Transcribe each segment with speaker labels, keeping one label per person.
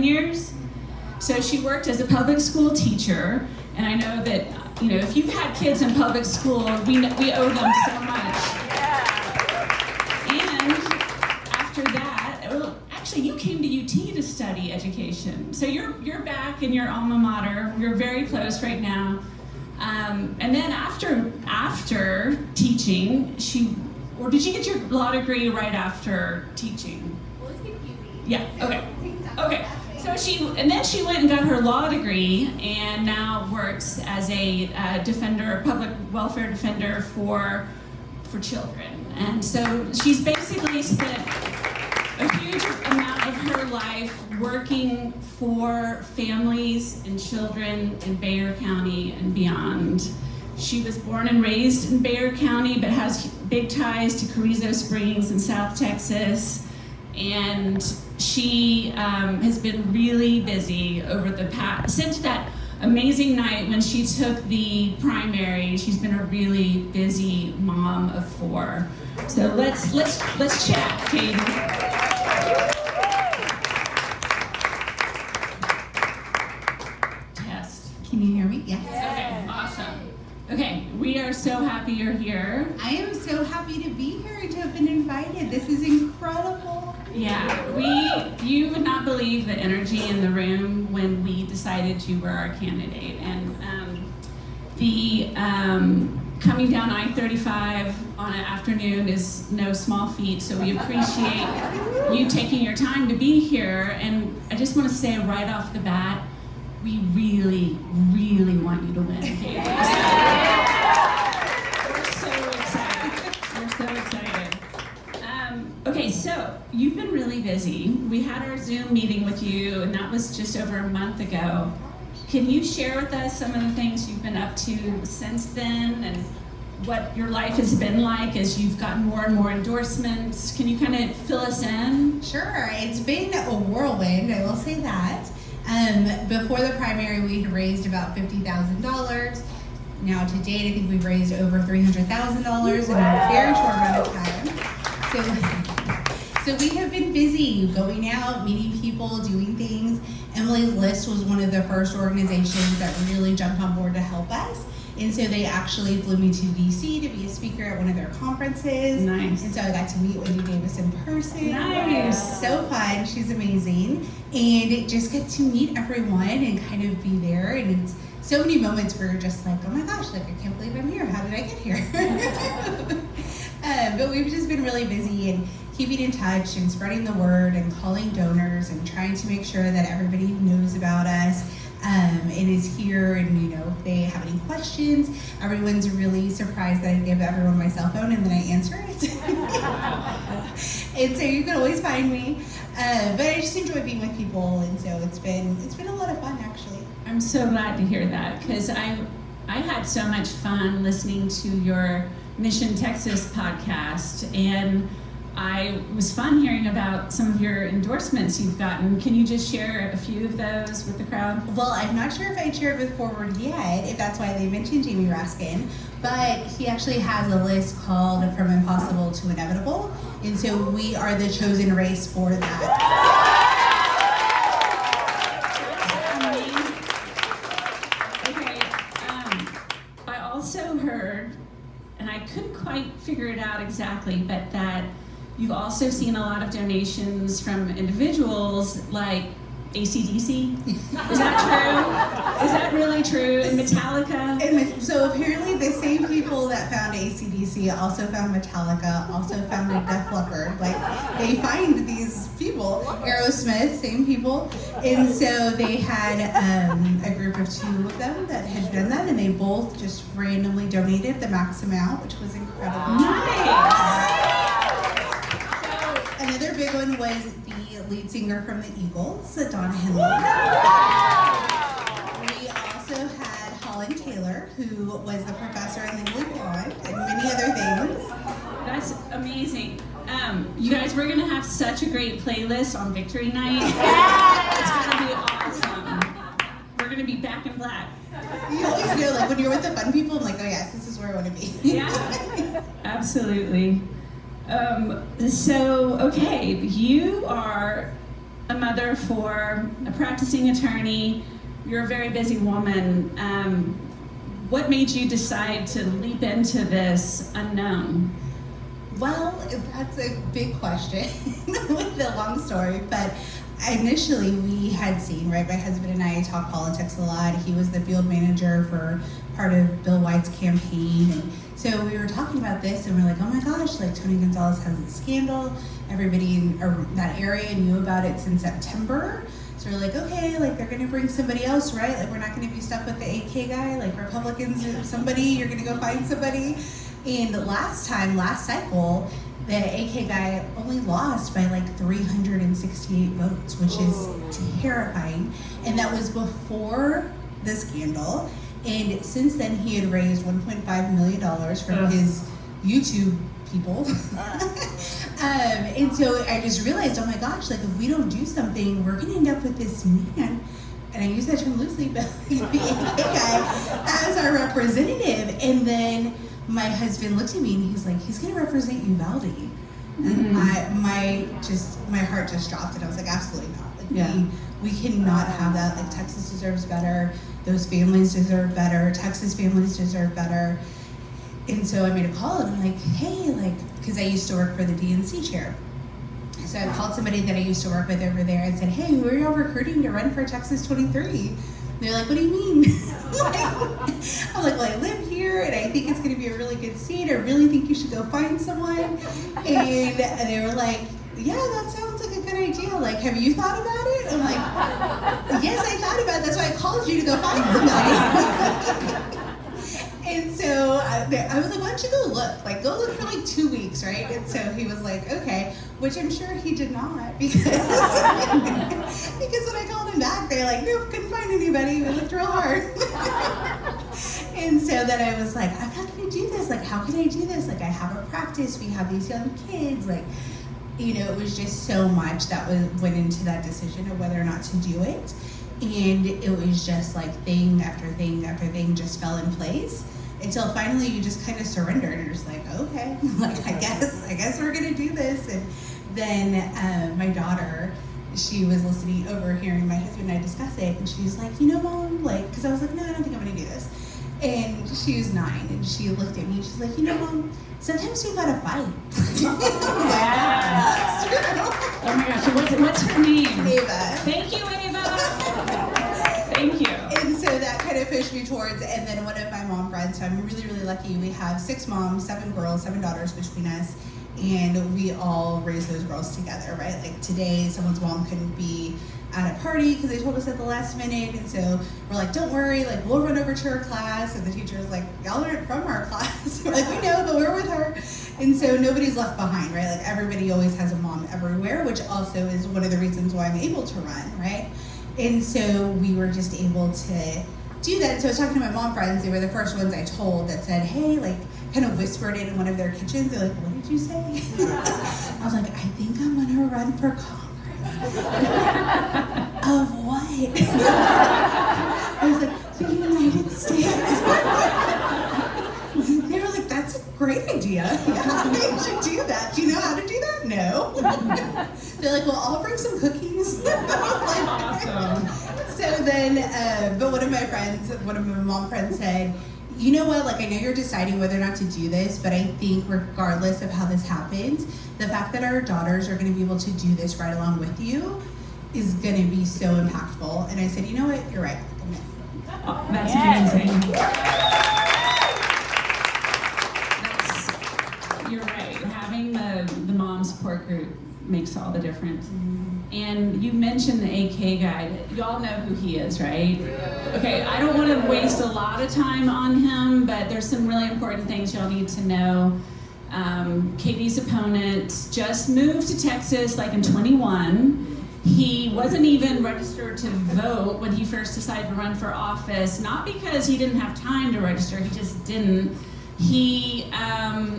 Speaker 1: years. So she worked as a public school teacher, and I know that, if you've had kids in public school, we owe them so much. And after that, well, actually you came to UT to study education. So you're back in your alma mater. You're very close right now. And then after teaching, did you get your law degree right after teaching?
Speaker 2: Well, it's confusing.
Speaker 1: Yeah, okay. So she went and got her law degree and now works as a public welfare defender for children. And so she's basically spent a huge amount of her life working for families and children in Bexar County and beyond. She was born and raised in Bexar County, but has big ties to Carrizo Springs in South Texas. And she has been really busy since that amazing night when she took the primary. She's been a really busy mom of 4. So let's chat, Katy. Test.
Speaker 3: Can you hear me? Yes.
Speaker 1: Okay, awesome. Okay, we are so happy you're here.
Speaker 3: I am so happy to be here and to have been invited. This is incredible.
Speaker 1: Yeah, you would not believe the energy in the room when we decided you were our candidate. And coming down I-35 on an afternoon is no small feat, so we appreciate you taking your time to be here. And I just want to say right off the bat, we really, really want you to win, Katy. We're so excited. We're so excited. Okay, so you've been really busy. We had our Zoom meeting with you, and that was just over a month ago. Can you share with us some of the things you've been up to since then, and what your life has been like as you've gotten more and more endorsements? Can you kind of fill us in?
Speaker 3: Sure, it's been a whirlwind, I will say that. Before the primary, we had raised about $50,000. Now to date, I think we've raised over $300,000 in a very short amount of time. So we have been busy going out, meeting people, doing things. Emily's List was one of the first organizations that really jumped on board to help us. And so they actually flew me to DC to be a speaker at one of their conferences.
Speaker 1: Nice.
Speaker 3: And so I got to meet Wendy Davis in person.
Speaker 1: Nice.
Speaker 3: So fun. She's amazing. And just get to meet everyone and kind of be there. And it's so many moments where you're just like, oh my gosh, I can't believe I'm here. How did I get here? But we've just been really busy and keeping in touch and spreading the word and calling donors and trying to make sure that everybody knows about us. And is here, and if they have any questions, everyone's really surprised that I give everyone my cell phone and then I answer it. And so you can always find me, but I just enjoy being with people, and so it's been a lot of fun actually.
Speaker 1: I'm so glad to hear that, because I had so much fun listening to your Mission Texas podcast, and it was fun hearing about some of your endorsements you've gotten. Can you just share a few of those with the crowd?
Speaker 3: Well, I'm not sure if I shared with Forward yet, if that's why they mentioned Jamie Raskin, but he actually has a list called From Impossible to Inevitable, and so we are the chosen race for that. Couldn't quite figure it out exactly, but that you've also seen a lot of donations from individuals like AC/DC. Is that true? Is that really true? And Metallica? And so apparently the same people that found AC/DC also found Metallica, also found Def Leppard. Like, they find these people. Aerosmith, same people. And so they had a group of 2 of them that had done that, and they both just randomly donated the max amount, which was incredible.
Speaker 1: Nice!
Speaker 3: So another big one was the lead singer from the Eagles, Don Henley. We also had Holland Taylor, who was the professor in Legally Blonde, and many other things.
Speaker 1: That's amazing. You guys, we're gonna have such a great playlist on Victory Night. It's gonna be awesome. We're gonna be back in black.
Speaker 3: You always know, like when you're with the fun people, I'm like, oh yes, this is where I want to be.
Speaker 1: Yeah, absolutely. So, okay, you are a mother for a practicing attorney. You're a very busy woman. What made you decide to leap into this unknown?
Speaker 3: Well, that's a big question with a long story, but initially we had seen, right, my husband and I talk politics a lot. He was the field manager for part of Bill White's campaign, and so we were talking about this and we're like, oh my gosh, like Tony Gonzalez has a scandal. Everybody in that area knew about it since September. So we're like, okay, like they're gonna bring somebody else, right? Like we're not gonna be stuck with the AK guy, like Republicans or somebody, you're gonna go find somebody. And last cycle, the AK guy only lost by like 368 votes, which is terrifying. And that was before the scandal. And since then, he had raised $1.5 million from his YouTube people. And so I just realized, oh my gosh, like if we don't do something, we're gonna end up with this man, and I use that term loosely, but the AK guy as our representative. And then my husband looked at me and he's like, he's gonna represent Uvalde. And my heart just dropped, and I was like, absolutely not. Like we cannot have that. Like Texas deserves better. Those families deserve better. Texas families deserve better. And so I made a call and I'm like, hey, like, because I used to work for the DNC chair. So I called somebody that I used to work with over there and said, hey, we're all recruiting to run for Texas 23. They're like, what do you mean? I'm like, well, I live here and I think it's going to be a really good seat. I really think you should go find someone. And they were like, yeah, that sounds like a good idea. Like, have you thought about it? I'm like, yes, I thought about it. That's why I called you to go find somebody. And so I was like, why don't you go look? Like, go look for like 2 weeks, right? And so he was like, okay, which I'm sure he did not, because when I called him back, they're like, nope, couldn't find anybody. We looked real hard. And so then I was like, I'm not gonna do this. Like, how can I do this? Like, I have a practice. We have these young kids. Like, you know, it was just so much that went into that decision of whether or not to do it. And it was just like thing after thing after thing just fell in place until finally you just kind of surrendered and you're just like, okay, like I guess we're gonna do this. And then my daughter, she was listening, overhearing my husband and I discuss it, and she was like, you know, Mom, like, because I was like, no, I don't think I'm gonna do this. And she was 9, and she looked at me and she's like, you know, Mom, sometimes we gotta fight.
Speaker 1: Yeah. Oh my gosh, what's her name?
Speaker 3: Ava.
Speaker 1: Thank you, Ava. Thank you.
Speaker 3: And so that kind of pushed me towards, and then one of my mom friends, so I'm really, really lucky. We have 6 moms, 7 girls, 7 daughters between us, and we all raise those girls together, right? Like today, someone's mom couldn't be at a party because they told us at the last minute, and so we're like, don't worry, like we'll run over to her class. And the teacher was like, y'all aren't from our class. We're like, we know, but we're with her. And so nobody's left behind, right? Like everybody always has a mom everywhere, which also is one of the reasons why I'm able to run, right? And so we were just able to do that. So I was talking to my mom friends. They were the first ones I told that said, hey, like kind of whispered it in one of their kitchens. They're like, what did you say? I was like, I think I'm gonna run for Congress. Of what? I was like, the United States. They were like, that's a great idea. Yeah, you should do that. Do you know how to do that? No. They're like, well, I'll bring some cookies.
Speaker 1: Awesome.
Speaker 3: So then, but one of my mom friends said, you know what, like I know you're deciding whether or not to do this, but I think regardless of how this happens, the fact that our daughters are gonna be able to do this right along with you is gonna be so impactful. And I said, you know what, you're right.
Speaker 1: Oh, that's amazing. You're right. Having the mom support group makes all the difference. And you mentioned the AK guy. Y'all know who he is, right? Okay, I don't want to waste a lot of time on him, but there's some really important things y'all need to know. Katy's opponent just moved to Texas like in 21. He wasn't even registered to vote when he first decided to run for office, not because he didn't have time to register, he just didn't. He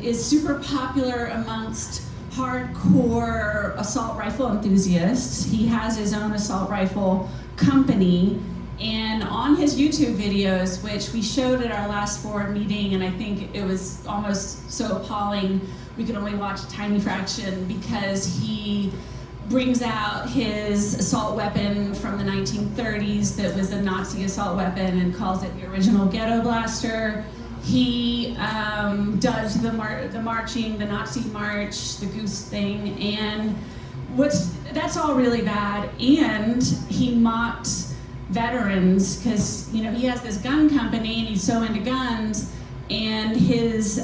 Speaker 1: is super popular amongst hardcore assault rifle enthusiasts. He has his own assault rifle company, and on his YouTube videos, which we showed at our last FORWRD meeting, and I think it was almost so appalling we could only watch a tiny fraction because he brings out his assault weapon from the 1930s that was a Nazi assault weapon and calls it the original ghetto blaster. He does the marching, the Nazi march, the goose thing, and that's all really bad. And he mocked veterans because he has this gun company and he's so into guns. And his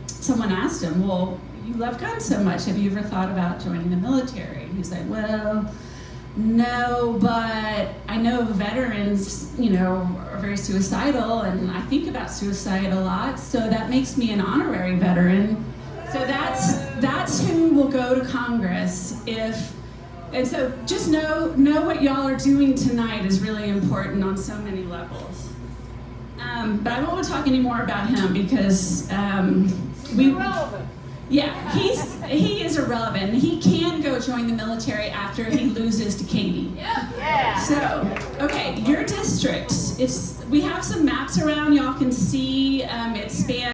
Speaker 1: someone asked him, "Well, you love guns so much. Have you ever thought about joining the military?" And he's like, "Well, no, but I know veterans, are very suicidal, and I think about suicide a lot, so that makes me an honorary veteran." So that's who will go to Congress and so just know what y'all are doing tonight is really important on so many levels. But I won't talk any more about him because
Speaker 2: Irrelevant.
Speaker 1: Yeah, he is irrelevant. He can go join the military after he loses to Katy.
Speaker 2: Yeah.
Speaker 1: So, okay, your district. We have some maps around. Y'all can see it spans